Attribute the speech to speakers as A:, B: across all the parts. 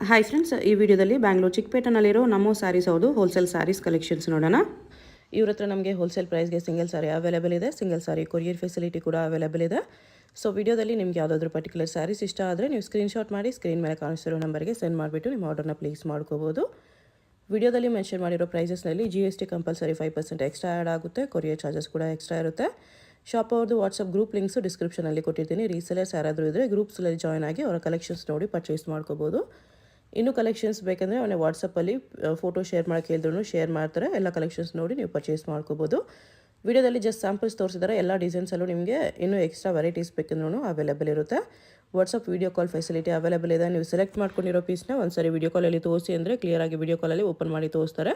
A: Hi friends, ಈ ವಿಡಿಯೋದಲ್ಲಿ ಬ್ಯಾಂಗ್ಳೂರು ಚಿಕ್ಕಪೇಟೆನಲ್ಲಿರೋ ನಮೋ ಸ್ಯಾರೀಸ್ ಹೌದು ಹೋಲ್ಸೇಲ್ ಸ್ಯಾರೀಸ್ ಕಲೆಕ್ಷನ್ಸ್ ನೋಡೋಣ. ಇವ್ರ ಹತ್ರ ನಮಗೆ ಹೋಲ್ಸೇಲ್ ಪ್ರೈಸ್ಗೆ ಸಿಂಗಲ್ ಸಾರಿ ಅವೈಲೇಬಲ್ ಇದೆ. ಸಿಂಗಲ್ ಸಾರಿ ಕೊರಿಯರ್ ಫೆಸಿಲಿಟಿ ಕೂಡ ಅವೈಲೇಬಲ್ ಇದೆ. ಸೊ ವಿಡಿಯೋದಲ್ಲಿ ನಿಮಗೆ ಯಾವುದಾದ್ರೂ ಪರ್ಟಿಕ್ಯುಲರ್ ಸ್ಯಾರೀಸ್ ಇಷ್ಟ ಆದರೆ ನೀವು ಸ್ಕ್ರೀನ್ಶಾಟ್ ಮಾಡಿ ಸ್ಕ್ರೀನ್ ಮೇಲೆ ಕಾಣಿಸ್ತಿರೋ ನಂಬರ್ಗೆ ಸೆಂಡ್ ಮಾಡಿಬಿಟ್ಟು ನಿಮ್ಮ ಆರ್ಡರ್ನ ಪ್ಲೇಸ್ ಮಾಡ್ಕೋಬೋದು. ವಿಡಿಯೋದಲ್ಲಿ ಮೆನ್ಷನ್ ಮಾಡಿರೋ ಪ್ರೈಸಸ್ನಲ್ಲಿ GST ಕಂಪಲ್ಸರಿ 5% ಎಕ್ಸ್ಟ್ರಾ ಆ್ಯಡ್ ಆಗುತ್ತೆ. ಕೊರಿಯರ್ ಚಾರ್ಜಸ್ ಕೂಡ ಎಕ್ಸ್ಟ್ರಾ ಇರುತ್ತೆ. ಶಾಪ್ ಅವ್ರದ್ದು ವಾಟ್ಸಪ್ ಗ್ರೂಪ್ ಲಿಂಕ್ಸು ಡಿಸ್ಕ್ರಿಪ್ಷನಲ್ಲಿ ಕೊಟ್ಟಿರ್ತೀನಿ. ರೀಸೆಲರ್ಸ್ ಯಾರಾದರೂ ಇದ್ದರೆ ಗ್ರೂಪ್ಸಲ್ಲಿ ಜಾಯ್ನ್ ಆಗಿ ಅವರ ಕಲೆಕ್ಷನ್ಸ್ ನೋಡಿ ಪರ್ಚೇಸ್ ಮಾಡ್ಕೋಬೋದು. ಇನ್ನೂ ಕಲೆಕ್ಷನ್ಸ್ ಬೇಕಂದರೆ ಅವನೇ ವಾಟ್ಸಪ್ಪಲ್ಲಿ ಫೋಟೋ ಶೇರ್ ಮಾಡೋಕ್ಕೆ ಹೇಳಿದ್ರು ಶೇರ್ ಮಾಡ್ತಾರೆ. ಎಲ್ಲ ಕಲೆಕ್ಷನ್ಸ್ ನೋಡಿ ನೀವು ಪರ್ಚೇಸ್ ಮಾಡ್ಕೋಬೋದು. ವಿಡಿಯೋದಲ್ಲಿ ಜಸ್ಟ್ ಸ್ಯಾಂಪಲ್ಸ್ ತೋರಿಸಿದ್ದಾರೆ. ಎಲ್ಲ ಡಿಸೈನ್ಸಲ್ಲೂ ನಿಮಗೆ ಇನ್ನೂ ಎಕ್ಸ್ಟ್ರಾ ವೆರೈಟೀಸ್ ಬೇಕಂದ್ರೂ ಅವೈಲೇಬಲ್ ಇರುತ್ತೆ. WhatsApp video call facility available ಇದೆ. ನೀವು ಸೆಲೆಕ್ಟ್ ಮಾಡ್ಕೊಂಡಿರೋ ಪೀಸ್ನ ಒಂದ್ಸರಿ ವೀಡಿಯೋ ಕಾಲಲ್ಲಿ ತೋರಿಸಿ ಅಂದರೆ ಕ್ಲಿಯರಾಗಿ ವೀಡಿಯೋ ಕಾಲಲ್ಲಿ ಓಪನ್ ಮಾಡಿ ತೋರಿಸ್ತಾರೆ.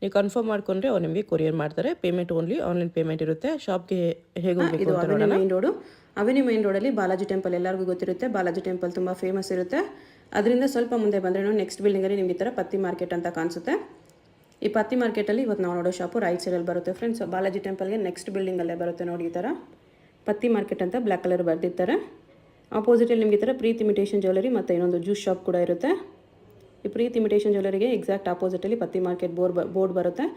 A: ನೀವು ಕನ್ಫರ್ಮ್ ಮಾಡ್ಕೊಂಡ್ರೆ ಅವ್ರು ನಿಮಗೆ ಕೊರಿಯರ್ ಮಾಡ್ತಾರೆ. ಪೇಮೆಂಟ್ ಓನ್ಲಿ ಆನ್ಲೈನ್ ಪೇಮೆಂಟ್ ಇರುತ್ತೆ. ಶಾಪ್ಗೆ ಹೇಗೆ ಹೋಗಬೇಕು ಅಂತ ನೋಡೋಣ. ಮೇನ್ ರೋಡು ಅವೆನ್ಯೂ ಮೇನ್ ರೋಡಲ್ಲಿ ಬಾಲಾಜಿ ಟೆಂಪಲ್ ಎಲ್ಲರಿಗೂ ಗೊತ್ತಿರುತ್ತೆ. ಬಾಲಾಜಿ ಟೆಂಪಲ್ ತುಂಬ ಫೇಮಸ್ ಇರುತ್ತೆ. ಅದರಿಂದ ಸ್ವಲ್ಪ ಮುಂದೆ ಬಂದರೆ ನೆಕ್ಸ್ಟ್ ಬಿಲ್ಡಿಂಗಲ್ಲಿ ನಿಮಗೆ ಈ ಥರ ಪತ್ತಿ ಮಾರ್ಕೆಟ್ ಅಂತ ಕಾಣಿಸುತ್ತೆ. ಈ ಪತ್ತಿ ಮಾರ್ಕೆಟಲ್ಲಿ ಇವತ್ತು ನಾವು ನೋಡೋ ಶಾಪು ರೈಟ್ ಸೈಡಲ್ಲಿ ಬರುತ್ತೆ ಫ್ರೆಂಡ್ಸ್. ಬಾಲಾಜಿ ಟೆಂಪಲ್ಗೆ ನೆಕ್ಸ್ಟ್ ಬಿಲ್ಡಿಂಗಲ್ಲೇ ಬರುತ್ತೆ ನೋಡಿ. ಈ ಥರ ಪತ್ತಿ ಮಾರ್ಕೆಟ್ ಅಂತ ಬ್ಲ್ಯಾಕ್ ಕಲರ್ ಬರೆದಿರ್ತಾರೆ. ಆಪೋಸಿಟಲ್ಲಿ ನಿಮಗೆ ಈ ಥರ ಪ್ರೀತ್ ಇಮಿಟೇಷನ್ ಜ್ಯುವೆಲರಿ ಮತ್ತು ಇನ್ನೊಂದು ಜ್ಯೂಸ್ ಶಾಪ್ ಕೂಡ ಇರುತ್ತೆ. ಈ ಪ್ರೀತ್ ಇಮಿಟೇಷನ್ ಜ್ಯುವೆಲರಿಗೆ ಎಕ್ಸಾಕ್ಟ್ ಆಪೋಸಿಟಲ್ಲಿ ಪತ್ತಿ ಮಾರ್ಕೆಟ್ ಬೋರ್ಡ್ ಬರುತ್ತೆ.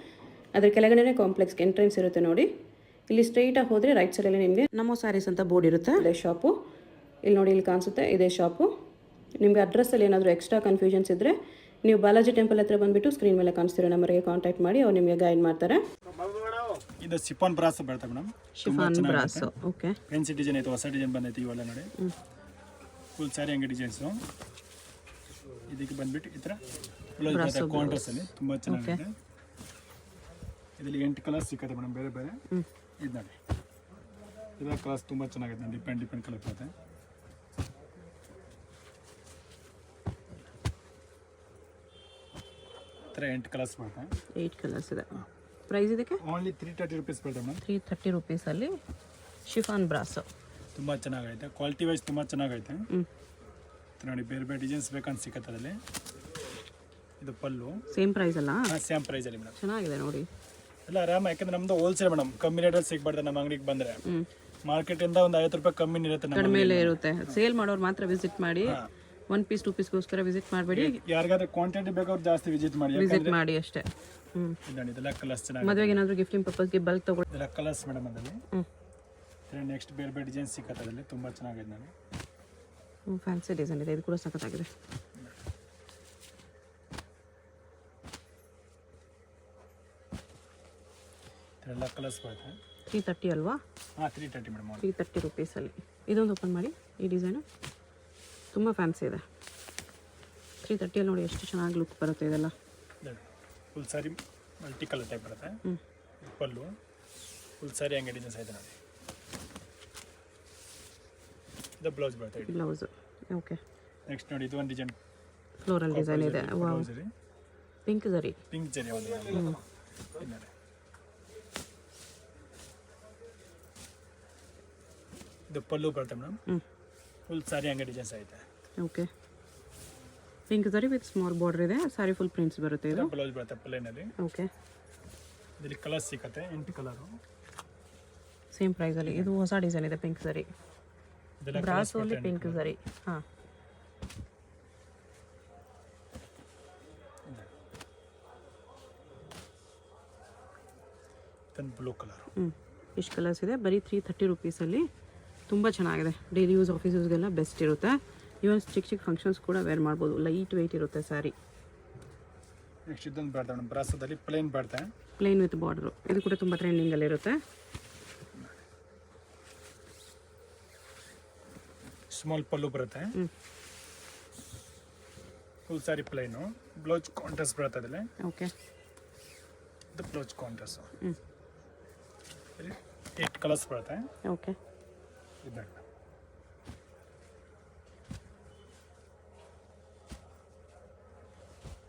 A: ಅದರ ಕೆಳಗಡೆ ಕಾಂಪ್ಲೆಕ್ಸ್ಗೆ ಎಂಟ್ರೆನ್ಸ್ ಇರುತ್ತೆ ನೋಡಿ. ಇಲ್ಲಿ ಸ್ಟ್ರೈಟಾಗಿ ಹೋದರೆ ರೈಟ್ ಸೈಡಲ್ಲಿ ನಿಮಗೆ ನಮೋ ಸ್ಯಾರೀಸ್ ಅಂತ ಬೋರ್ಡ್ ಇರುತ್ತೆ. ಇದೇ ಶಾಪು ಇಲ್ಲಿ ನೋಡಿ, ಇಲ್ಲಿ ಕಾಣಿಸುತ್ತೆ ಇದೇ ಶಾಪು. ನಿಮಗೆ ಅಡ್ರೆಸ್ಸಲ್ಲಿ ಏನಾದರೂ ಎಕ್ಸ್ಟ್ರಾ ಕನ್ಫ್ಯೂಷನ್ಸ್ ಇದ್ದರೆ ನೀವು ಬಾಲಾಜಿ ಟೆಂಪಲ್ ಹತ್ರ ಬಂದುಬಿಟ್ಟು ಸ್ಕ್ರೀನ್ ಮೇಲೆ ಕಾಣಿಸ್ತಿರೋ ನಂಬರ್ಗೆ ಕಾಂಟ್ಯಾಕ್ಟ್ ಮಾಡಿ ಅವ್ರು ನಿಮಗೆ ಗೈಡ್ ಮಾಡ್ತಾರೆ.
B: ಇದು ಶಿಫಾನ್ ಬ್ರಾಸ್ ಬರುತ್ತೆ madam.
A: Chiffon brass. Okay,
B: fancy design ಐತೆ, ಹೊಸ ಡಿಸೈನ್ ಬಂದೈತೆ ಇವೆಲ್ಲ ನೋಡಿ. ಫುಲ್ ಸ್ಯಾರಿ ಹಂಗೆ ಡಿಸೈನ್ಸು. ಇದಕ್ಕೆ ಬಂದ್ಬಿಟ್ಟು ಈ ಥರ ಕಾಂಟ್ರಾಸ್ಟಲ್ಲಿ ತುಂಬ ಚೆನ್ನಾಗಿದೆ. ಇದರಲ್ಲಿ 8 ಕಲರ್ಸ್ ಸಿಕ್ಕತ್ತೆ ಮೇಡಮ್, ಬೇರೆ ಬೇರೆ. ಇದು ನೋಡಿ, ಇದರ ಕಲರ್ಸ್ ತುಂಬ ಚೆನ್ನಾಗಿದೆ. ಡಿಪೆಂಡ್ ಕಲರ್ ಬರುತ್ತೆ. ಈ ಥರ 8 ಕಲರ್ಸ್ ಬರುತ್ತೆ.
A: 8 ಕಲರ್ಸ್ ಇದೆ. ಪ್ರೈಸ್ ಇದಕ್ಕೆ
B: ಓನ್ಲಿ 330 ರುಪೀಸ್ ಬರುತ್ತೆ ಮೇಡಮ್.
A: 330 ರುಪೀಸಲ್ಲಿ ಶಿಫಾನ್ ಬ್ರಾಸು
B: ತುಂಬ ಚೆನ್ನಾಗೈತೆ. ಕ್ವಾಲಿಟಿ ವೈಸ್ ತುಂಬ ಚೆನ್ನಾಗೈತೆ. ನೋಡಿ, ಬೇರೆ ಬೇರೆ ಡಿಸೈನ್ಸ್ ಬೇಕಂತ ಸಿಕ್ಕತ್ತೆ ಅದರಲ್ಲಿ. ಇದು ಪಲ್ಲು
A: ಸೇಮ್ ಪ್ರೈಸ್ ಅಲ್ಲ?
B: ಸೇಮ್ ಪ್ರೈಸಲ್ಲಿ ಮೇಡಮ್.
A: ಚೆನ್ನಾಗಿದೆ ನೋಡಿ
B: ಎಲ್ಲ ಆರಾಮ. ಯಾಕಂದ್ರೆ ನಮ್ದು ಹೋಲ್ಸೇಲ್ ಮೇಡಮ್, ಕಮ್ಮಿ ರೇಟಲ್ಲಿ ಸಿಗ್ಬಾರ್ದು. ನಮ್ಮ ಅಂಗಡಿಗೆ ಬಂದರೆ ಮಾರ್ಕೆಟಿಂದ ಒಂದು 50 ರೂಪಾಯಿ ಕಮ್ಮಿ ಇರುತ್ತೆ,
A: ಕಡಿಮೆ ಇರುತ್ತೆ. ಸೇಲ್ ಮಾಡೋರು ಮಾತ್ರ ವಿಸಿಟ್ ಮಾಡಿ. 1 ಪೀಸ್ 2 ಪೀಸ್ಗೋಸ್ಕರ ವಿಸಿಟ್ ಮಾಡಬೇಡಿ.
B: ಯಾರಿಗಾದ್ರೆ ಕ್ವಾಂಟಿಟಿ ಬೇಕಾದ್ರೆ ಜಾಸ್ತಿ ವಿಸಿಟ್ ಮಾಡಿ
A: ಅಷ್ಟೇ.
B: ಇದೆಲ್ಲ ಕಲರ್ಸ್ ಚೆನ್ನಾಗಿ.
A: ಮದುವೆಗೆ ಏನಾದರೂ ಗಿಫ್ಟಿಂಗ್ ಪರ್ಪಸ್ಗೆ ಬಲ್ಕ್ ತಗೊಳ್ಳಿ.
B: ಇದೆಲ್ಲ ಕಲರ್ಸ್ ಮೇಡಮ್ ಅದರಲ್ಲಿ. ನೆಕ್ಸ್ಟ್ ಬೇರೆ ಬೇರೆ ಡಿಸೈನ್ ಸಿಕ್ಕತ್ತೆ ಅದರಲ್ಲಿ. ತುಂಬ ಚೆನ್ನಾಗಿದೆ ನೋಡಿ.
A: ಫ್ಯಾನ್ಸಿ ಡಿಸೈನ್ ಇದೆ. ಇದು ಕೂಡ ಸಖತ್ತಾಗಿದೆ.
B: ಇದೆಲ್ಲ ಕಲರ್ಸ್ ಬರುತ್ತೆ.
A: 330 ಅಲ್ವಾ?
B: 330 ಮೇಡಮ್.
A: 330 ರುಪೀಸಲ್ಲಿ ಇದೊಂದು ಓಪನ್ ಮಾಡಿ. ಈ ಡಿಸೈನು ತುಂಬ ಫ್ಯಾನ್ಸಿ ಇದೆ. 330ಅಲ್ಲಿ ನೋಡಿ ಎಷ್ಟು ಚೆನ್ನಾಗಿ ಲುಕ್ ಬರುತ್ತೆ. ಇದೆಲ್ಲ
B: full sari multi colour type ಬರುತ್ತೆ. ಪಲ್ಲು ಫುಲ್ ಸ್ಯಾರಿ ಹಂಗೆ ಡಿಸೈನ್ಸ್ ಐತೆ ನೋಡಿ. ಇದು ಬ್ಲೌಸ್ ಬರುತ್ತೆ.
A: Blouse okay.
B: ನೆಕ್ಸ್ಟ್ ನೋಡಿ, ಇದು ಒಂದು ಡಿಸೈನ್
A: ಫ್ಲೋರಲ್ ಡಿಸೈನ್ ಇದೆ. ಪಿಂಕ್ ಜರಿ
B: ಇದು ಪಲ್ಲು ಬರುತ್ತೆ ಮೇಡಮ್. ಫುಲ್ ಸ್ಯಾರಿ ಹಂಗೆ ಡಿಸೈನ್ಸ್ ಐತೆ.
A: ಓಕೆ, ಪಿಂಕ್ ಜರಿ ವಿತ್ ಸ್ಮಾಲ್ ಬಾರ್ಡರ್ ಇದೆ. ಸ್ಯಾರಿ ಫುಲ್ ಪ್ರಿಂಟ್ಸ್ ಬರುತ್ತೆ. ಇದು
B: ಬ್ಲೌಸ್ ಬರುತ್ತೆ ಪ್ಲೇನಲ್ಲಿ.
A: ಓಕೆ,
B: ಇದರಲ್ಲಿ ಕಲರ್ಸ್ ಸಿಕ್ಕತ್ತೆ 8 ಕಲರು.
A: ಸೇಮ್ ಪ್ರೈಸಲ್ಲಿ. ಇದು ಹೊಸ ಡಿಸೈನ್ ಇದೆ. ಪಿಂಕ್ ಜರಿ ಬ್ರಾಸ್ ಓನ್ಲಿ ಪಿಂಕ್ ಜರಿ. ಹಾಂ,
B: ಬ್ಲೂ ಕಲರ್.
A: ಇಷ್ಟು ಕಲರ್ಸ್ ಇದೆ. ಬರೀ 330 ರುಪೀಸಲ್ಲಿ ತುಂಬ ಚೆನ್ನಾಗಿದೆ. ಡೈಲಿ ಯೂಸ್ ಆಫೀಸ್ ಯೂಸ್ಗೆಲ್ಲ ಬೆಸ್ಟ್ ಇರುತ್ತೆ. ಇವನ್ ಚಿಕ್ಕ ಫಂಕ್ಷನ್ಸ್ ಕೂಡ ವೇರ್ ಮಾಡ್ಬೋದು. ಲೈಟ್ ವೆಯ್ಟ್ ಇರುತ್ತೆ ಸ್ಯಾರಿ.
B: ನೆಕ್ಸ್ಟ್ ಇದೊಂದು ಬರುತ್ತೆ ಮೇಡಮ್, ಬ್ರಾಸದಲ್ಲಿ ಪ್ಲೇನ್ ಬರುತ್ತೆ.
A: Plane with border. ಇದು ಕೂಡ ತುಂಬ ಟ್ರೆಂಡಿಂಗಲ್ಲಿರುತ್ತೆ.
B: ಸ್ಮಾಲ್ ಪಲ್ಲು ಬರುತ್ತೆ. Full sari plain. Blouse contrast ಬರುತ್ತೆ ಅದರಲ್ಲಿ.
A: ಓಕೆ,
B: ಇದು ಬ್ಲೌಸ್ ಕಾಂಟ್ರಾಸ್ಟ್. 8 ಕಲರ್ಸ್ ಬರುತ್ತೆ.
A: ಓಕೆ,
B: ಇದು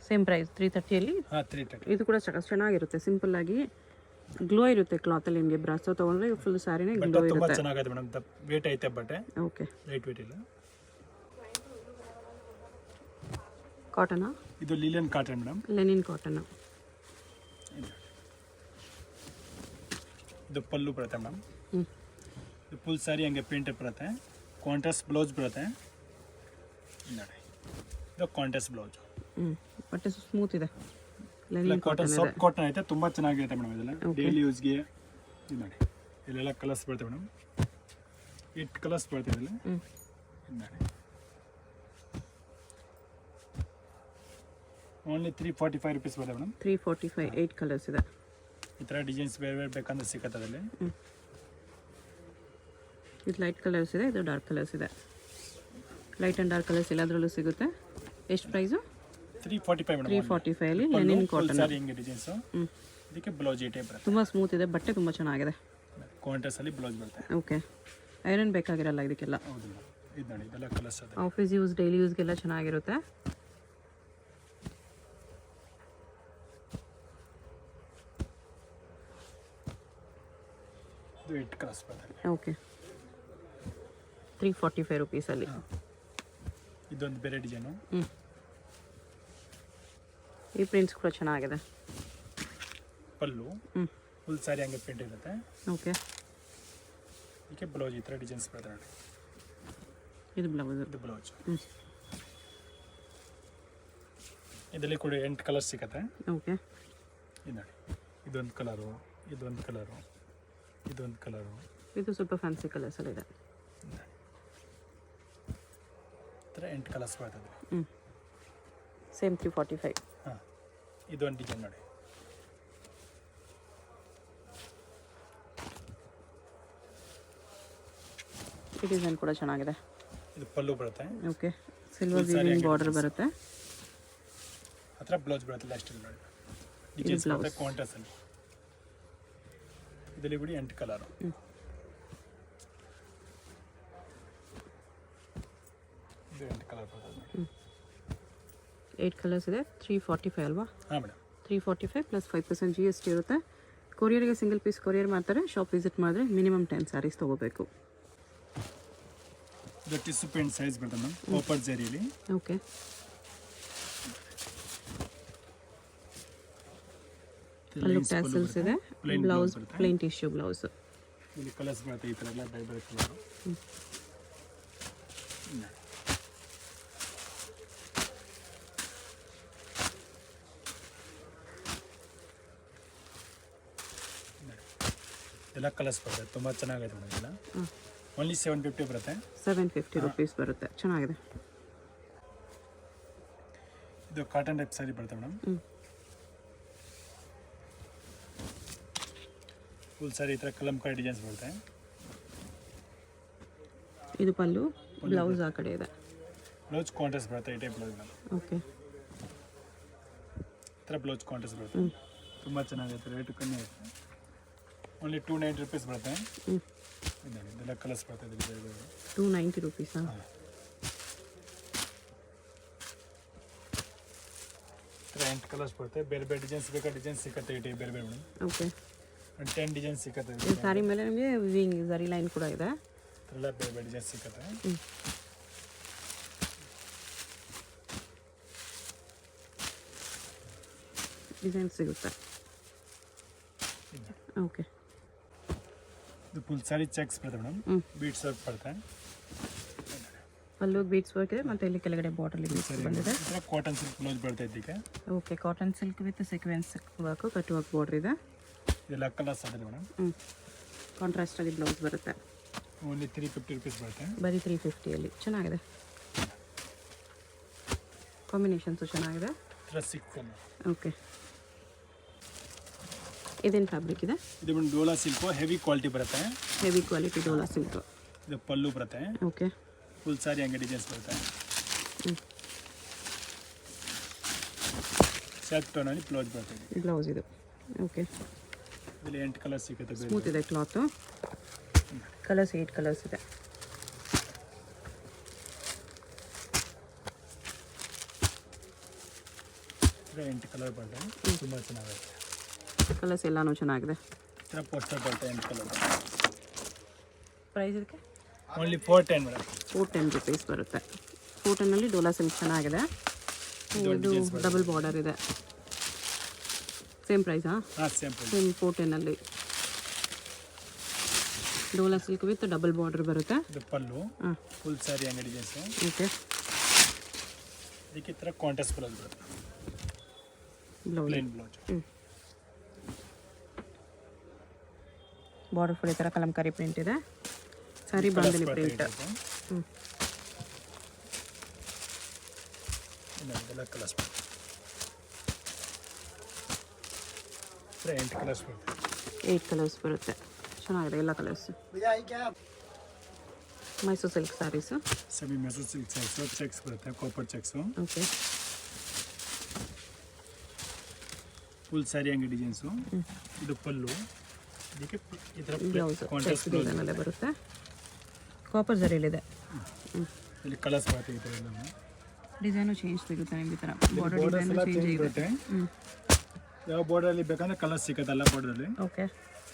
A: ಸೇಮ್ ಪ್ರೈಸ್ 330ಅಲ್ಲಿ.
B: 330.
A: ಇದು ಕೂಡ ಚೆನ್ನಾಗಿರುತ್ತೆ. ಸಿಂಪಲ್ ಆಗಿ ಗ್ಲೋ ಇರುತ್ತೆ ಕ್ಲಾತಲ್ಲಿ. ನಿಮಗೆ ಬ್ರಾಸೋ ತೊಗೊಂಡ್ರೆ ಫುಲ್ ಸ್ಯಾರಿನೇ ಗ್ಲೋ
B: ತುಂಬ
A: ಇರುತ್ತೆ.
B: ಚೆನ್ನಾಗಿದೆ ಮೇಡಮ್. ವೇಟ್ ಐತೆ ಬಟ್ಟೆ.
A: ಓಕೆ,
B: ಲೈಟ್ ವೇಟ್ ಇಲ್ಲ.
A: ಕಾಟನಾ?
B: ಇದು Lillian cotton madam.
A: Lenin cotton.
B: ಇದು ಪಲ್ಲು ಬರುತ್ತೆ ಮೇಡಮ್. ಇದು ಫುಲ್ ಸ್ಯಾರಿ ಹಂಗೆ ಪ್ರಿಂಟ್ ಬರುತ್ತೆ. ಕಾಂಟ್ರಾಸ್ಟ್ ಬ್ಲೌಸ್ ಬರುತ್ತೆ ನೋಡಿ. ಇದು ಕಾಂಟ್ರಾಸ್ಟ್ ಬ್ಲೌಸ್.
A: ಬಟ್ಟೆ ಸ್ಮೂತ್ ಇದೆ,
B: ಇಲ್ಲ
A: ಲೆನಿನ್
B: ಕಾಟನ್ ಸಾಫ್ಟ್ ಕಾಟನ್ ಐತೆ, ತುಂಬ ಚೆನ್ನಾಗಿರುತ್ತೆ ಮೇಡಮ್. ಇದೆಲ್ಲ ಡೈಲಿ ಯೂಸ್ಗೆ ಇದು ನೋಡಿ, ಇಲ್ಲೆಲ್ಲ ಕಲರ್ಸ್ ಬರ್ತವೆ ಮೇಡಮ್, 8 ಕಲರ್ಸ್ ಬರ್ತವೆ ಇದೆಲ್ಲ. ಇದು ನೋಡಿ ಓನ್ಲಿ 345 rupees ಬರ್ತದೆ ಮೇಡಮ್.
A: 345, 8 ಕಲರ್ಸ್ ಇದೆ.
B: ಈ ಥರ ಡಿಸೈನ್ಸ್ ಬೇರೆ ಬೇರೆ ಬೇಕಂದ್ರೆ ಸಿಕ್ಕತ್ತೆ ಅದರಲ್ಲಿ.
A: ಇದು ಲೈಟ್ ಕಲರ್ಸ್ ಇದೆ, ಇದು ಡಾರ್ಕ್ ಕಲರ್ಸ್ ಇದೆ. ಲೈಟ್ ಆ್ಯಂಡ್ ಡಾರ್ಕ್ ಕಲರ್ಸ್ ಎಲ್ಲದರಲ್ಲೂ ಸಿಗುತ್ತೆ. ಎಷ್ಟು ಪ್ರೈಸು?
B: 345 ಮೇಡಮ್.
A: 345 ಅಲ್ಲಿ ಲೆನಿನ್ ಕಾಟನ್
B: ಸಾರಿ ಹಿಂಗೆ ಡಿಸೈನ್ಸು. ಇದಕ್ಕೆ ಬ್ಲೌಸ್ ಈ ಟೈಪ್ ಬರುತ್ತೆ.
A: ತುಂಬ ಸ್ಮೂತ್ ಇದೆ, ಬಟ್ಟೆ ತುಂಬ ಚೆನ್ನಾಗಿದೆ.
B: ಕಾಂಟ್ರಾಸ್ಟ್ ಅಲ್ಲಿ ಬ್ಲೌಸ್ ಬರುತ್ತೆ.
A: ಓಕೆ, ಐರನ್ ಬೇಕಾಗಿರಲ್ಲ ಇದಕ್ಕೆಲ್ಲ.
B: ಹೌದು ಮೇಡಮ್. ಇದು ನೋಡಿ ಇದೆಲ್ಲ ಕಲರ್ಸ್ ಅದೇ.
A: ಆಫೀಸ್ ಯೂಸ್, ಡೈಲಿ ಯೂಸ್ಗೆಲ್ಲ ಚೆನ್ನಾಗಿರುತ್ತೆ.
B: ಇದು 8 ಕಲರ್ಸ್ ಬರ್ತದೆ.
A: ಓಕೆ, 345 ರುಪೀಸಲ್ಲಿ.
B: ಇದೊಂದು ಬೇರೆ ಡಿಸೈನು.
A: ಈ ಪ್ರಿಂಟ್ಸ್ ಕೂಡ ಚೆನ್ನಾಗಿದೆ.
B: ಪಲ್ಲು ಫುಲ್ ಸಾರಿ ಹಂಗೆ ಪ್ರಿಂಟ್ ಇರುತ್ತೆ.
A: ಓಕೆ,
B: ಇದಕ್ಕೆ ಬ್ಲೌಸ್ ಈ ಥರ ಡಿಸೈನ್ಸ್ ಬರ್ತದೆ ನೋಡಿ.
A: ಇದು ಬ್ಲೌಸ್.
B: ಇದು ಬ್ಲೌಸ್. ಇದರಲ್ಲಿ ಕೂಡ 8 ಕಲರ್ಸ್ ಸಿಗುತ್ತೆ.
A: ಓಕೆ,
B: ಇದು ನೋಡಿ, ಇದೊಂದು ಕಲರು, ಇದೊಂದು ಕಲರು, ಇದೊಂದು ಕಲರು.
A: ಇದು ಸ್ವಲ್ಪ ಫ್ಯಾನ್ಸಿ ಕಲರ್ಸ್ ಅಲ್ಲಿ ಇದೆ.
B: ಈ ಥರ 8 ಕಲರ್ಸ್ ಬರ್ತದೆ.
A: ಸೇಮ್ 345.
B: ಹಾಂ, ಇದೊಂದು ಡಿಸೈನ್ ನೋಡಿ.
A: ಈ ಡಿಸೈನ್ ಕೂಡ ಚೆನ್ನಾಗಿದೆ.
B: ಇದು ಪಲ್ಲು ಬರುತ್ತೆ.
A: ಓಕೆ, ಸಿಲ್ವರ್ ವೀವಿಂಗ್ ಬಾರ್ಡರ್ ಬರುತ್ತೆ.
B: ಆ ಥರ ಬ್ಲೌಸ್ ಬರುತ್ತೆ. ಲಾಸ್ಟ್ ನೋಡಿ ಡಿಸೈನ್ಸ್ ಬರುತ್ತೆ ಕಾಂಟ್ರಾಸ್ಟ್ ಅಲ್ಲಿ. ಇದರಲ್ಲಿ ಬಿಡಿ 8 ಕಲರು. ಇದು 8 ಕಲರ್ ಬರ್ತದೆ.
A: 8 ಕಲರ್ಸ್ ಇದೆ. 345 ಅಲ್ವಾ?
B: ಹಾಂ ಮೇಡಮ್.
A: 345 ಪ್ಲಸ್ 5% GST ಇರುತ್ತೆ. ಕೊರಿಯರ್ಗೆ ಸಿಂಗಲ್ ಪೀಸ್ ಕೊರಿಯರ್ ಮಾಡ್ತಾರೆ. ಶಾಪ್ ವಿಸಿಟ್ ಮಾಡಿದ್ರೆ ಮಿನಿಮಮ್ 10 ಸ್ಯಾರೀಸ್ ತೊಗೋಬೇಕು.
B: ಇದು ಟಿಶ್ಯೂ ಪೇಂಟ್ ಸೈಜ್ ಬರ್ತದೆ ಮ್ಯಾಮ್, ಕಾಪರ್ ಜರಿಯಲ್ಲಿ.
A: ಓಕೆ, ಅಲ್ಲೂ ಟ್ಯಾಸಲ್ಸ್ ಇದೆ. Blouse plain tissue blouse.
B: ಇಲ್ಲಿ ಕಲರ್ಸ್ ಬರುತ್ತೆ ಈ ಥರ ಎಲ್ಲ ಬೇರೆ ಬೇರೆ ಕಲರು. ಎಲ್ಲ ಕಲರ್ಸ್ ಬರುತ್ತೆ, ತುಂಬ ಚೆನ್ನಾಗಿದೆ ಮೇಡಮ್. ಎಲ್ಲ ಓನ್ಲಿ 750 ಬರುತ್ತೆ.
A: 750 ರುಪೀಸ್ ಬರುತ್ತೆ. ಚೆನ್ನಾಗಿದೆ.
B: ಇದು ಕಾಟನ್ ಟೈಪ್ ಸ್ಯಾರಿ ಬರುತ್ತೆ ಮೇಡಮ್. ಫುಲ್ ಸ್ಯಾರಿ ಈ ಥರ ಕಲಂಕಾರಿ ಡಿಸೈನ್ಸ್ ಬರುತ್ತೆ.
A: ಇದು ಪಲ್ಲು, ಬ್ಲೌಸ್ ಆ ಕಡೆ ಇದೆ.
B: ಬ್ಲೌಸ್ ಕಾಂಟ್ರಾಸ್ಟ್ ಬರುತ್ತೆ. ಈ ಟೈಪ್ ಬ್ಲೌಸ್ ಮೇಡಮ್.
A: ಓಕೆ,
B: ಈ ಥರ ಬ್ಲೌಸ್ ಕಾಂಟ್ರಾಸ್ಟ್ ಬರುತ್ತೆ. ತುಂಬ ಚೆನ್ನಾಗಿರುತ್ತೆ. ರೇಟು ಕಮ್ಮಿ ಆಗುತ್ತೆ. ಓನ್ಲಿ 290 rupees ಬರುತ್ತೆ. ಇದೆಲ್ಲ ಕಲರ್ಸ್ ಬರ್ತದೆ.
A: 290 ರುಪೀಸಾ?
B: ಈ ಥರ 8 ಕಲರ್ಸ್ ಬರುತ್ತೆ. ಬೇರೆ ಬೇರೆ ಡಿಸೈನ್ಸ್ ಬೇಕಾದ ಡಿಸೈನ್ಸ್ ಸಿಗುತ್ತೆ. ಈ ಟೈಪ್ ಬೇರೆ ಬೇರೆ ಮೇಡಮ್.
A: ಓಕೆ,
B: 10 ಡಿಸೈನ್ಸ್ ಸಿಗುತ್ತೆ.
A: ಈ ಸ್ಯಾರಿ ಮೇಲೆ ನಿಮಗೆ ವಿಂಗ್ ಜರಿ ಲೈನ್ ಕೂಡ ಇದೆ.
B: ಎಲ್ಲ ಬೇರೆ ಬೇರೆ ಡಿಸೈನ್ಸ್ ಸಿಗುತ್ತೆ.
A: ಡಿಸೈನ್ ಸಿಗುತ್ತೆ. ಓಕೆ,
B: ಇದು ಫುಲ್ ಸ್ಯಾರಿ ಚೆಕ್ಸ್ ಬರುತ್ತೆ ಮೇಡಮ್. ಬೀಡ್ಸ್ ವರ್ಕ್ ಬರುತ್ತೆ.
A: ಪಲ್ಲು ಬೀಡ್ಸ್ ವರ್ಕ್ ಇದೆ, ಮತ್ತು ಇಲ್ಲಿ ಕೆಳಗಡೆ ಬಾರ್ಡರ್ಲಿ ಬೀಡ್ಸ್ ಬಂದಿದೆ.
B: ಈ ಥರ ಕಾಟನ್ ಸಿಲ್ಕ್ ಬ್ಲೌಸ್ ಬರುತ್ತೆ ಇದಕ್ಕೆ.
A: Okay, cotton silk with sequence work, cut work border ಇದೆ.
B: ಇದೆಲ್ಲ ಕಲರ್ಸ್ ಅದೇ ಮೇಡಮ್.
A: ಕಾಂಟ್ರಾಸ್ಟ್ ಆಗಿ ಬ್ಲೌಸ್ ಬರುತ್ತೆ.
B: ಓನ್ಲಿ 350 rupees ಬರುತ್ತೆ.
A: ಬರೀ 350ಅಲ್ಲಿ. ಚೆನ್ನಾಗಿದೆ. ಕಾಂಬಿನೇಷನ್ಸು ಚೆನ್ನಾಗಿದೆ. ಓಕೆ, ಇದೇನು ಫ್ಯಾಬ್ರಿಕ್ ಇದೆ?
B: ಇದು ಬಂದು ಡೋಲಾ ಸಿಲ್ಕು, ಹೆವಿ ಕ್ವಾಲಿಟಿ ಬರುತ್ತೆ.
A: Heavy quality Dhola silk.
B: ಇದು ಪಲ್ಲು ಬರುತ್ತೆ.
A: ಓಕೆ,
B: ಫುಲ್ ಸಾರಿ ಹಂಗೆ ಡಿಸೈನ್ಸ್ ಬರುತ್ತೆ. ಸೆಲ್ಫ್ ಟೋನಲ್ಲಿ ಬ್ಲೌಸ್ ಬರುತ್ತೆ.
A: ಬ್ಲೌಸ್ ಇದು. ಓಕೆ,
B: ಇದರಲ್ಲಿ 8 ಕಲರ್ಸ್ ಸಿಗುತ್ತೆ.
A: ಸ್ಮೂತ್ ಇದೆ ಕ್ಲಾತು. ಕಲರ್ಸ್ 8 ಕಲರ್ಸ್ ಇದೆ.
B: ಇದರ 8 ಕಲರ್ ಬರುತ್ತೆ. ತುಂಬ ಚೆನ್ನಾಗಿದೆ.
A: ಕಲರ್ಸ್ ಎಲ್ಲನೂ ಚೆನ್ನಾಗಿದೆ.
B: ಈ ಥರ ಪೋಸ್ಟರ್ ಬರುತ್ತೆ 8 ಕಲರ್.
A: ಪ್ರೈಸ್ ಇದಕ್ಕೆ
B: ಓನ್ಲಿ 410 ಮೇಡಮ್.
A: 410 ರುಪೀಸ್ ಬರುತ್ತೆ. 410ಅಲ್ಲಿ ಡೋಲಾ ಸಿಲ್ಕ್ ಚೆನ್ನಾಗಿದೆ. ಇದು ಡಬಲ್ ಬಾರ್ಡರ್ ಇದೆ. ಸೇಮ್ ಪ್ರೈಸಾ?
B: ಹಾಂ, ಸೇಮ್ ಪ್ರೈಸ್.
A: ಸೇಮ್ 410ಅಲ್ಲಿ Dola silk with double border ಬರುತ್ತೆ.
B: ಇದು ಪಲ್ಲು. ಫುಲ್ ಸ್ಯಾರಿ ಹಂಗೆ ಡಿಸೈನ್ಸ್.
A: ಓಕೆ,
B: ಇದಕ್ಕೆ ಈ ಥರ ಕಾಂಟ್ರಾಸ್ಟ್ ಬ್ಲೌಸ್ ಬರುತ್ತೆ,
A: blouse
B: plain blouse.
A: Border full ಈ ಥರ ಕಲಂಕಾರಿ ಪ್ರಿಂಟ್ ಇದೆ. ಸಾರಿ ಬಾಂಧನಿ ಪ್ರಿಂಟ್.
B: ಇದೆಲ್ಲ ಕಲರ್ಸ್ ಬರುತ್ತೆ, 8 ಕಲರ್ಸ್ ಬರುತ್ತೆ.
A: 8 ಕಲರ್ಸ್ ಬರುತ್ತೆ. ಚೆನ್ನಾಗಿದೆ ಎಲ್ಲ colours. Mysore silk saris.
B: Semi Mysore silk saris, checks ಬರುತ್ತೆ, copper checks.
A: Okay.
B: Full sari ಹಂಗೆ ಡಿಸೈನ್ಸು. ಇದು ಪಲ್ಲು, ಇದಕ್ಕೆ ಈ ಥರ
A: ಬ್ಲೌಸ್
B: ಕಾಂಟ್ರಾಸ್ಟ್
A: ಡಿಸೈನಲ್ಲೇ ಬರುತ್ತೆ. ಕಾಪರ್ ಜರಿಯಲ್ಲಿದೆ.
B: ಇಲ್ಲಿ ಕಲರ್ಸ್ ಬರುತ್ತೆ. ಈ ಥರ ಎಲ್ಲ
A: ಡಿಸೈನು ಚೇಂಜ್ ಸಿಗುತ್ತೆ ನಿಮ್ಗೆ. ಈ ಥರ ಬಾರ್ಡರ್
B: ಬಾರ್ಡರ್ಸ್ ಎಲ್ಲ
A: ಡಿಸೈನು ಚೇಂಜ್
B: ಚೇಂಜ್
A: ಇರುತ್ತೆ.
B: ಬರುತ್ತೆ. ಯಾವ ಬಾರ್ಡರಲ್ಲಿ ಬೇಕಂದ್ರೆ ಕಲರ್ಸ್ ಸಿಗುತ್ತಲ್ಲ ಬಾರ್ಡರಲ್ಲಿ.
A: ಓಕೆ.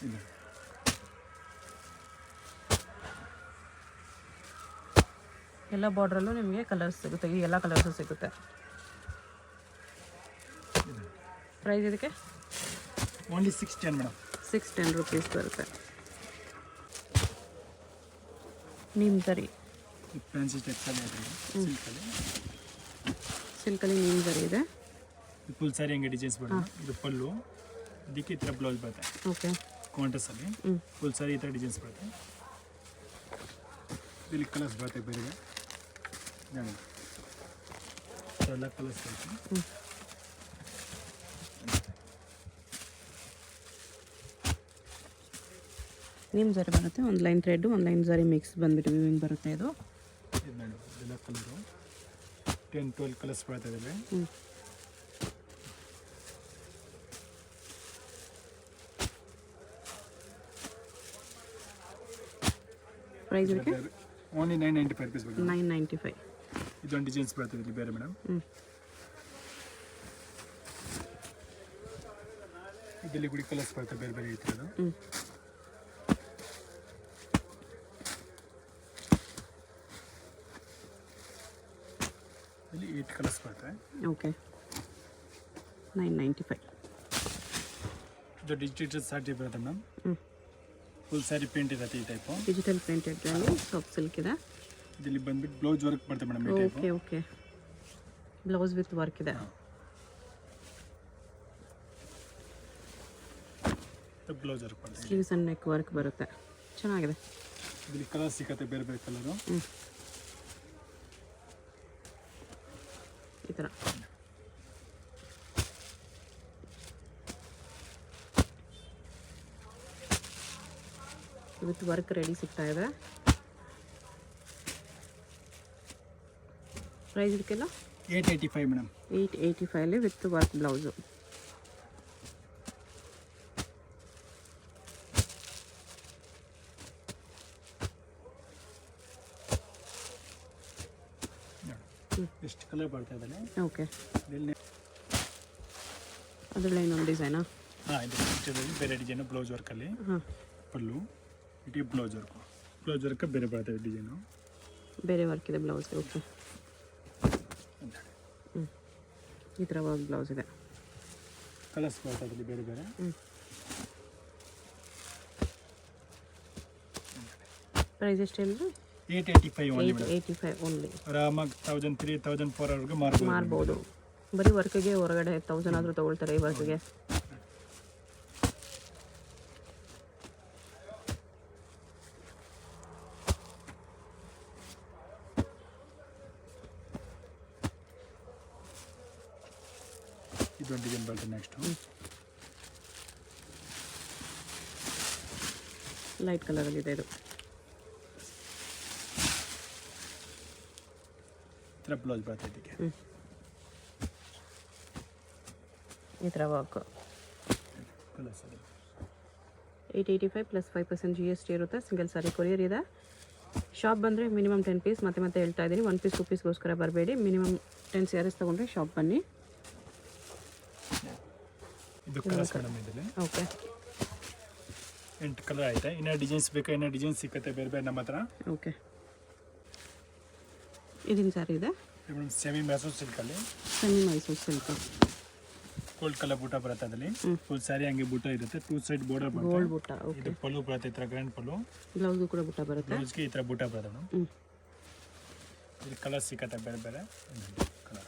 B: ಇದು
A: ಎಲ್ಲ ಬಾರ್ಡ್ರಲ್ಲೂ ನಿಮಗೆ ಕಲರ್ಸ್ ಸಿಗುತ್ತೆ. ಈ ಎಲ್ಲ ಕಲರ್ಸು ಸಿಗುತ್ತೆ. ಪ್ರೈಸ್ ಇದಕ್ಕೆ
B: ಓನ್ಲಿ 610 ಮೇಡಮ್.
A: 610 ರುಪೀಸ್ ಬರುತ್ತೆ. ನೀಮ್ ಜರಿ,
B: ಫ್ಯಾನ್ಸಿ ಟೆಕ್ಸ್ಟೈಲ್ ಸಿಲ್ಕಲ್ಲಿ.
A: ಸಿಲ್ಕಲ್ಲಿ ನೀಮ್ ಜರಿ ಇದೆ.
B: ಫುಲ್ ಸ್ಯಾರಿ ಹಂಗೆ ಡಿಸೈನ್ಸ್ ಬರುತ್ತೆ. ಇದು ಪಲ್ಲು, ಇದಕ್ಕೆ ಈ ಥರ ಬ್ಲೌಸ್ ಬರುತ್ತೆ
A: ಓಕೆ.
B: ಕಾಂಟ್ರಾಸ್ಟಲ್ಲಿ. ಫುಲ್ ಸ್ಯಾರಿ ಈ ಥರ ಡಿಸೈನ್ಸ್ ಬರುತ್ತೆ. ಇಲ್ಲಿ ಕಲರ್ಸ್ ಬರುತ್ತೆ ಬೇರೆ ನೋಡಿ, ಎಲ್ಲ ಕಲರ್ಸ್ ಬರುತ್ತೆ.
A: ನೀಮ್ ಜರಿ ಬರುತ್ತೆ. ಒಂದು ಲೈನ್ ಥ್ರೆಡ್, ಒಂದು ಲೈನ್ ಜರಿ ಮಿಕ್ಸ್ ಬಂದ್ಬಿಟ್ಟು ವಿವಿಂಗ್ ಬರುತ್ತೆ. ಇದು
B: ನೋಡಿ, ಇದೆಲ್ಲ ಕಲರು 10-12 ಕಲರ್ಸ್ ಬರುತ್ತೆ ಇದರಲ್ಲಿ.
A: ಪ್ರೈಸ್ ಇದಕ್ಕೆ
B: ಓನ್ಲಿ 995 ರುಪೀಸ್ ಬರುತ್ತೆ.
A: 995.
B: ಇದೊಂದು ಡಿಸೈನ್ಸ್ ಬರ್ತದೆ ಇಲ್ಲಿ ಬೇರೆ ಮೇಡಮ್. ಇದರಲ್ಲಿ ಗುಡಿ ಕಲರ್ಸ್ ಬರುತ್ತೆ ಬೇರೆ ಬೇರೆ ಈ ಥರದ್ದು. ಇಲ್ಲಿ 8 ಕಲರ್ಸ್ ಬರುತ್ತೆ.
A: ಓಕೆ. 995.
B: ಇದು ಡಿಜಿಟಲ್ ಸ್ಯಾರಿ ಬರುತ್ತೆ ಮೇಡಮ್. ಫುಲ್ ಸ್ಯಾರಿ ಪ್ರಿಂಟ್ ಇರುತ್ತೆ ಈ type.
A: Digital printed soft silk ಇದೆ.
B: ಇಲ್ಲಿ ಬಂದ್ಬಿಟ್ಟು ಬ್ಲೌಸ್ ವರ್ಕ್ ಬರುತ್ತೆ ಮೇಡಮ್ ಈ type.
A: Okay okay. Blouse with work ಇದೆ.
B: ಬ್ಲೌಸ್ ವರ್ಕ್ ಬರುತ್ತೆ.
A: ಸ್ಲೀವ್ಸ್ ಅಂಡ್ ನೆಕ್ ವರ್ಕ್ ಬರುತ್ತೆ. ಚೆನ್ನಾಗಿದೆ.
B: ಇಲ್ಲಿ ಕಲರ್ ಸಿಗುತ್ತೆ ಬೇರೆ ಬೇರೆ ಕಲರು.
A: ಈ ಥರ ವಿತ್ ವರ್ಕ್ ರೆಡಿ ಸಿಗ್ತಾ ಇದೆ. ಪ್ರೈಸ್ ಇದಕ್ಕೆಲ್ಲ
B: 885 ಮೇಡಮ್.
A: 885 with work blouse.
B: ಎಷ್ಟು ಕಲರ್ ಬರ್ತಾ ಇದ್ದಾನೆ.
A: ಓಕೆ. ಅದರಲ್ಲಿ ಇನ್ನೊಂದು ಡಿಸೈನಾ?
B: ಹಾಂ, ಇದು ಬೇರೆ ಡಿಸೈನು ಬ್ಲೌಸ್ ವರ್ಕಲ್ಲಿ. ಪಲ್ಲು, ಇಡೀ ಬ್ಲೌಸ್ ವರ್ಕ್ ಬೇರೆ ಬರ್ತದೆ ಡಿಸೈನು.
A: ಬೇರೆ ವರ್ಕ್ ಇದೆ ಬ್ಲೌಸ್ಗೆ. ಓಕೆ. ಈ ಥರ ವರ್ಕ್ ಬ್ಲೌಸ್ ಇದೆ.
B: ಕಲರ್ಸ್ ಬರ್ತದೆ ಬೇರೆ ಬೇರೆ.
A: ಪ್ರೈಸ್ ಎಷ್ಟು ಹೇಳಿದ್ರು?
B: 885 ಓನ್ಲಿ.
A: 885 ಓನ್ಲಿ.
B: ಆರಾಮಾಗಿ 1000, 3000, 4000
A: ಮಾರ್ಬೋದು. ಬರೀ ವರ್ಕಿಗೆ ಹೊರಗಡೆ 1000 ಆದರೂ ತೊಗೊಳ್ತಾರೆ ಈ ವರ್ಕಿಗೆ.
B: ಇದೊಂದು ಡಿಸೈನ್ ಬರ್ತದೆ ನೆಕ್ಸ್ಟು.
A: ಲೈಟ್ ಕಲರಲ್ಲಿದೆ ಇದು.
B: ಈ ಥರ ಬ್ಲೌಸ್ ಬರ್ತದೆ ಇದಕ್ಕೆ.
A: ಈ ಥರ ವರ್ಕ್.
B: ಕಲರ್ಸ್
A: 885 ಪ್ಲಸ್ 5% GST ಇರುತ್ತೆ. ಸಿಂಗಲ್ ಸಾರಿ ಕೊರಿಯರ್ ಇದೆ. ಶಾಪ್ ಬಂದರೆ ಮಿನಿಮಮ್ 10 ಪೀಸ್. ಮತ್ತೆ ಹೇಳ್ತಾ ಇದ್ದೀನಿ, 1 ಪೀಸ್ 2 ಪೀಸ್ಗೋಸ್ಕರ ಬರಬೇಡಿ. ಮಿನಿಮಮ್ 10 ಸ್ಯಾರೀಸ್ ತೊಗೊಂಡ್ರೆ ಶಾಪ್ ಬನ್ನಿ.
B: ಇದು ಕಲರ್ಸ್ ಮೇಡಮ್ ಇದರಲ್ಲಿ.
A: ಓಕೆ.
B: 8 ಕಲರ್ ಆಯ್ತಾ. ಇನ್ನೂ ಡಿಸೈನ್ಸ್ ಬೇಕಾ? ಇನ್ನೂ ಡಿಸೈನ್ಸ್ ಸಿಕ್ಕತ್ತೆ ಬೇರೆ ಬೇರೆ ನಮ್ಮ ಹತ್ರ.
A: ಓಕೆ. ಇದೀನಿ ಸ್ಯಾರಿ ಇದೆ
B: ಮೇಡಮ್. ಸೆಮಿ ಮೈಸೂರು ಸಿಲ್ಕಲ್ಲಿ.
A: Semi Mysore silk.
B: Gold colour ಬೂಟ ಬರುತ್ತೆ ಅದರಲ್ಲಿ. ಫುಲ್ ಸ್ಯಾರಿ ಹಂಗೆ ಬೂಟ ಇರುತ್ತೆ. 2 ಸೈಡ್ ಬಾರ್ಡರ್ ಬರುತ್ತೆ.
A: ಗೋಲ್ಡ್ ಬೂಟ. ಓಕೆ.
B: ಇದು ಪಲ್ಲು ಬರುತ್ತೆ ಈ ಥರ ಗ್ರ್ಯಾಂಡ್ ಪಲ್ಲು.
A: ಬ್ಲೌಸ್ಗೂ ಕೂಡ ಬೂಟ ಬರುತ್ತೆ.
B: ಬ್ಲೌಸ್ಗೆ ಈ ಥರ ಬೂಟ ಬರುತ್ತೆ ಮೇಡಮ್. ಇಲ್ಲಿ ಕಲರ್ ಸಿಕ್ಕತ್ತೆ ಬೇರೆ ಬೇರೆ ಕಲರ್.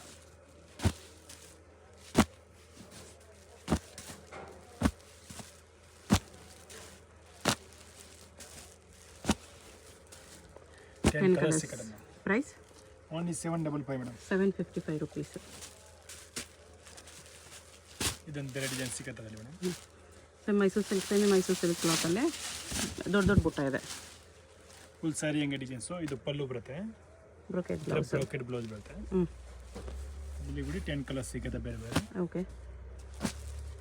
B: 10 ಕಲರ್ಸ್ ಸಿಕ್ಕತ್ತೆ madam.
A: Price
B: only 755 madam.
A: 755 rupees.
B: ಇದೊಂದು ಬೇರೆ ಡಿಸೈನ್ ಸಿಕ್ಕತ್ತೆ ಅಲ್ಲಿ ಮೇಡಮ್.
A: ಸೆಮಿ ಮೈಸೂರು ಸಿಲ್ಕ್ ಕ್ಲಾತಲ್ಲೇ ದೊಡ್ಡ ದೊಡ್ಡ ಬುಟ್ಟ ಇದೆ.
B: ಫುಲ್ ಸ್ಯಾರಿ ಹಂಗೆ ಡಿಸೈನ್ಸು. ಇದು ಪಲ್ಲು ಬರುತ್ತೆ,
A: ಬ್ರೊಕೆಟ್ ಬ್ಲೌಸ್.
B: ಬ್ರೋಕೆಡ್ ಬ್ಲೌಸ್ ಬರುತ್ತೆ. ಇಲ್ಲಿ ಬಿಡಿ 10 ಕಲರ್ಸ್ ಸಿಗುತ್ತೆ ಬೇರೆ ಬೇರೆ.
A: ಓಕೆ,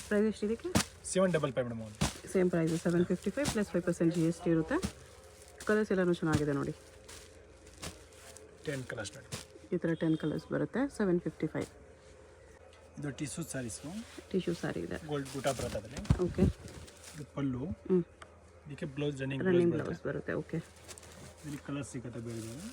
A: ಪ್ರೈಸ್ ಎಷ್ಟಿದಕ್ಕೆ?
B: 755 madam. Only
A: same price 755 plus 5% GST ಇರುತ್ತೆ. ಕಲರ್ಸ್ ಎಲ್ಲನೂ ಚೆನ್ನಾಗಿದೆ ನೋಡಿ.
B: 10 ಕಲರ್ಸ್ ಮೇಡಮ್.
A: ಈ ಥರ 10 ಕಲರ್ಸ್ ಬರುತ್ತೆ. 755.
B: ಇದು ಟಿಶ್ಯೂ ಸ್ಯಾರೀಸು.
A: ಟಿಶ್ಯೂ ಸ್ಯಾರಿ ಇದೆ.
B: ಗೋಲ್ಡ್ ಬೂಟ ಬರುತ್ತೆ ಅದರಲ್ಲಿ.
A: ಓಕೆ,
B: ಇದು ಪಲ್ಲು. ಇದಕ್ಕೆ ಬ್ಲೌಸ್ ರನ್ನಿಂಗ್
A: ಬ್ಲೌಸ್ ಬರುತ್ತೆ. ಓಕೆ,
B: ಇಲ್ಲಿ ಕಲರ್ ಸಿಗುತ್ತೆ ಬೇರೆ ಬೇರೆ.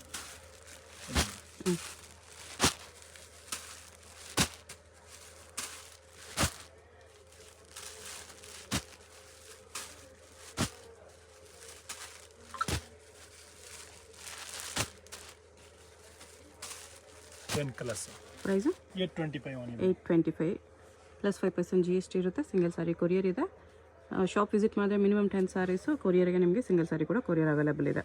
B: ಕಲರ್ಸ್.
A: ಪ್ರೈಸು 825 ಪ್ಲಸ್ 5% GST ಇರುತ್ತೆ. ಸಿಂಗಲ್ ಸಾರಿ ಕೊರಿಯರ್ ಇದೆ. ಶಾಪ್ ವಿಸಿಟ್ ಮಾಡಿದ್ರೆ ಮಿನಿಮಮ್ 10 ಸಾರೀಸು ಕೊರಿಯರ್ಗೆ ನಿಮಗೆ ಸಿಂಗಲ್ ಸಾರಿ ಕೂಡ ಕೊರಿಯರ್ ಅವೈಲೇಬಲ್ ಇದೆ.